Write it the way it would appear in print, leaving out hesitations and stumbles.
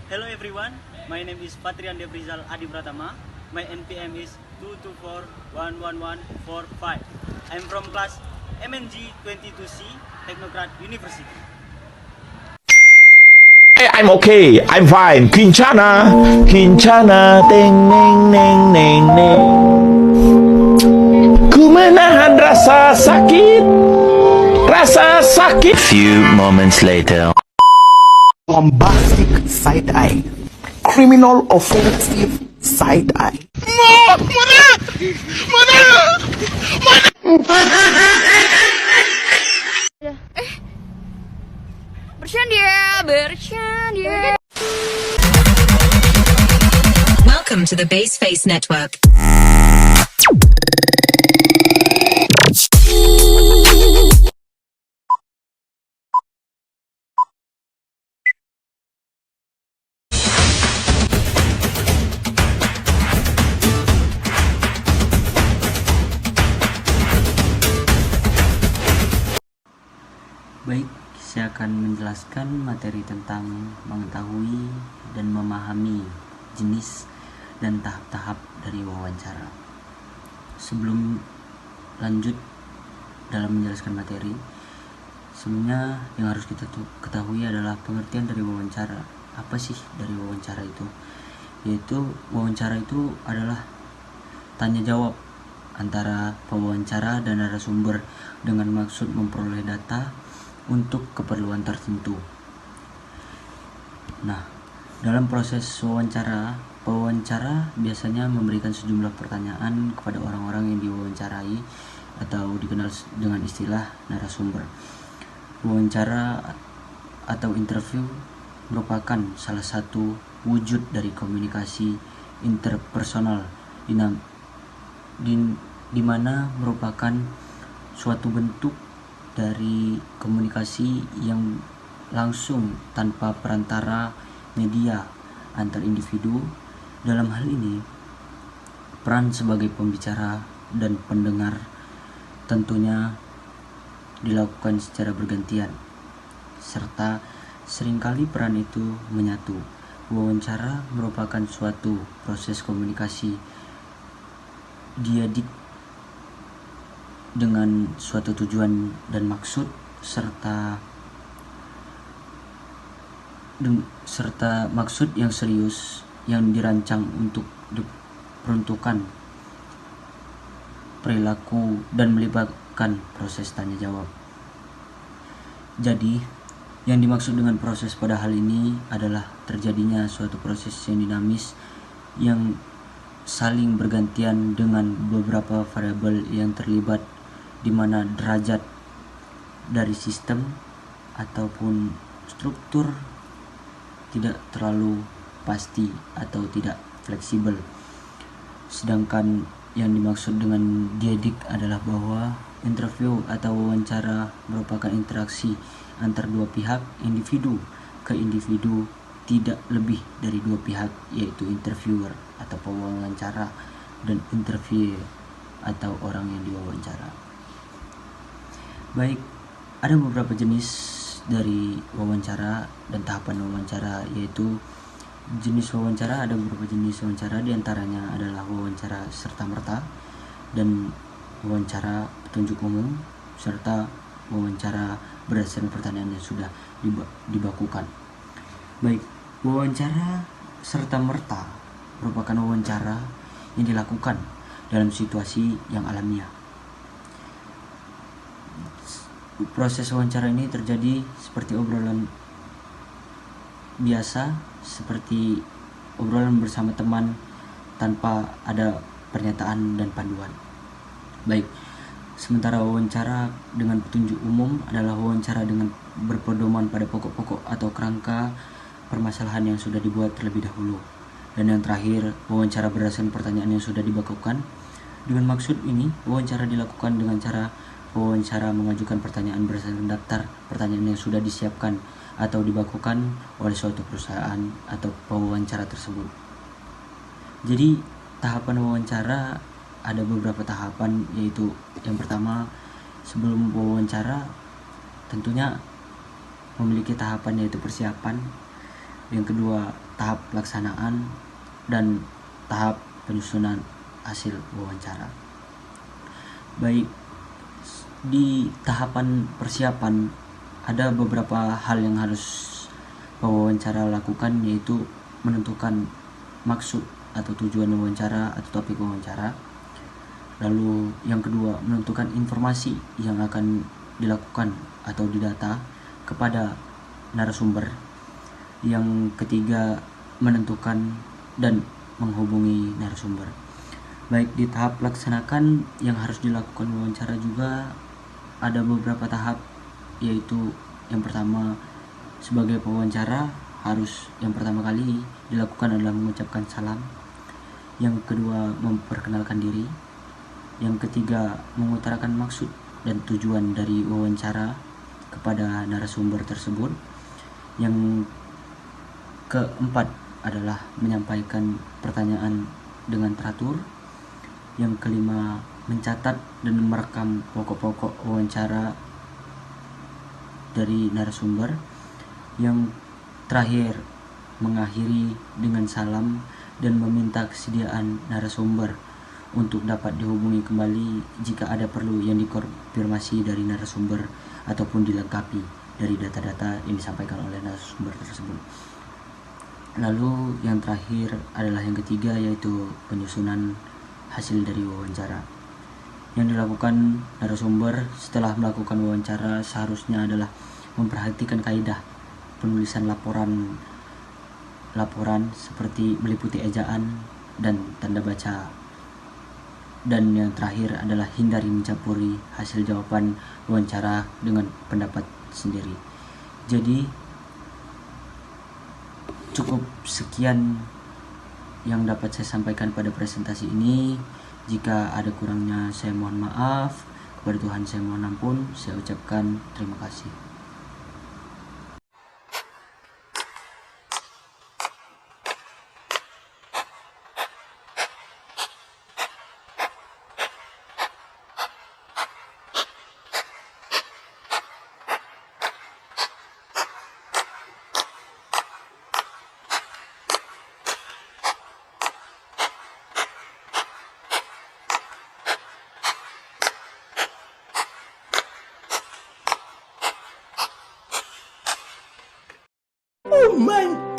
Hello everyone, my name is Patrian Devrizal Adi Pratama. My NPM is 224111145. I'm from class MNG 22C, Technocrat University. Hey, I'm okay. I'm fine. Kincana, Kincana, teng neng neng neng neng. Ku menahan rasa sakit, rasa sakit. Few moments later. Bombastic side eye, criminal offensive side eye. Bercanda. Welcome to the Base Face Network. Baik, saya akan menjelaskan materi tentang mengetahui dan memahami jenis dan tahap-tahap dari wawancara. Sebelum lanjut dalam menjelaskan materi, sebelumnya yang harus kita ketahui adalah pengertian dari wawancara. Apa sih dari wawancara itu? Yaitu wawancara itu adalah tanya jawab antara pewawancara dan narasumber dengan maksud memperoleh data untuk keperluan tertentu. Nah, dalam proses wawancara, pewawancara biasanya memberikan sejumlah pertanyaan kepada orang-orang yang diwawancarai atau dikenal dengan istilah narasumber. Wawancara atau interview merupakan salah satu wujud dari komunikasi interpersonal di mana merupakan suatu bentuk dari komunikasi yang langsung tanpa perantara media antar individu. Dalam hal ini, peran sebagai pembicara dan pendengar tentunya dilakukan secara bergantian, serta seringkali peran itu menyatu. Wawancara merupakan suatu proses komunikasi diadik dengan suatu tujuan dan maksud serta maksud yang serius yang dirancang untuk diperuntukkan perilaku dan melibatkan proses tanya jawab. Jadi, yang dimaksud dengan proses pada hal ini adalah terjadinya suatu proses yang dinamis yang saling bergantian dengan beberapa variabel yang terlibat, di mana derajat dari sistem ataupun struktur tidak terlalu pasti atau tidak fleksibel. Sedangkan yang dimaksud dengan diadik adalah bahwa interview atau wawancara merupakan interaksi antar dua pihak, individu ke individu, tidak lebih dari dua pihak, yaitu interviewer atau pewawancara dan interviewer atau orang yang diwawancara. Baik, ada beberapa jenis dari wawancara dan tahapan wawancara, yaitu jenis wawancara ada beberapa jenis wawancara, diantaranya adalah wawancara serta-merta dan wawancara petunjuk umum, serta wawancara berdasarkan pertanyaan yang sudah dibakukan. Baik, wawancara serta-merta merupakan wawancara yang dilakukan dalam situasi yang alamiah. Proses wawancara ini terjadi seperti obrolan biasa, seperti obrolan bersama teman tanpa ada pernyataan dan panduan. Baik, sementara wawancara dengan petunjuk umum adalah wawancara dengan berpedoman pada pokok-pokok atau kerangka permasalahan yang sudah dibuat terlebih dahulu. Dan yang terakhir, wawancara berdasarkan pertanyaan yang sudah dibakukan. Dengan maksud ini, wawancara dilakukan dengan cara wawancara mengajukan pertanyaan berdasarkan daftar pertanyaan yang sudah disiapkan atau dibakukan oleh suatu perusahaan atau pewawancara tersebut. Jadi, tahapan wawancara ada beberapa tahapan, yaitu yang pertama, sebelum wawancara tentunya memiliki tahapan yaitu persiapan. Yang kedua, tahap pelaksanaan dan tahap penyusunan hasil wawancara. Baik, di tahapan persiapan ada beberapa hal yang harus pewawancara lakukan, yaitu menentukan maksud atau tujuan wawancara atau topik wawancara. Lalu yang kedua, menentukan informasi yang akan dilakukan atau didata kepada narasumber. Yang ketiga, menentukan dan menghubungi narasumber. Baik, di tahap laksanakan yang harus dilakukan wawancara juga ada beberapa tahap, yaitu yang pertama, sebagai pewawancara harus yang pertama kali dilakukan adalah mengucapkan salam. Yang kedua, memperkenalkan diri. Yang ketiga, mengutarakan maksud dan tujuan dari wawancara kepada narasumber tersebut. Yang keempat adalah menyampaikan pertanyaan dengan teratur. Yang kelima, mencatat dan merekam pokok-pokok wawancara dari narasumber. Yang terakhir, mengakhiri dengan salam dan meminta kesediaan narasumber untuk dapat dihubungi kembali jika ada perlu yang dikonfirmasi dari narasumber ataupun dilengkapi dari data-data yang disampaikan oleh narasumber tersebut. Lalu yang terakhir adalah yang ketiga, yaitu penyusunan hasil dari wawancara. Yang dilakukan narasumber setelah melakukan wawancara seharusnya adalah memperhatikan kaidah penulisan laporan seperti meliputi ejaan dan tanda baca. Dan yang terakhir adalah hindari mencampuri hasil jawaban wawancara dengan pendapat sendiri. Jadi cukup sekian yang dapat saya sampaikan pada presentasi ini. Jika ada kurangnya saya mohon maaf. Kepada Tuhan saya mohon ampun. Saya ucapkan terima kasih. Oh my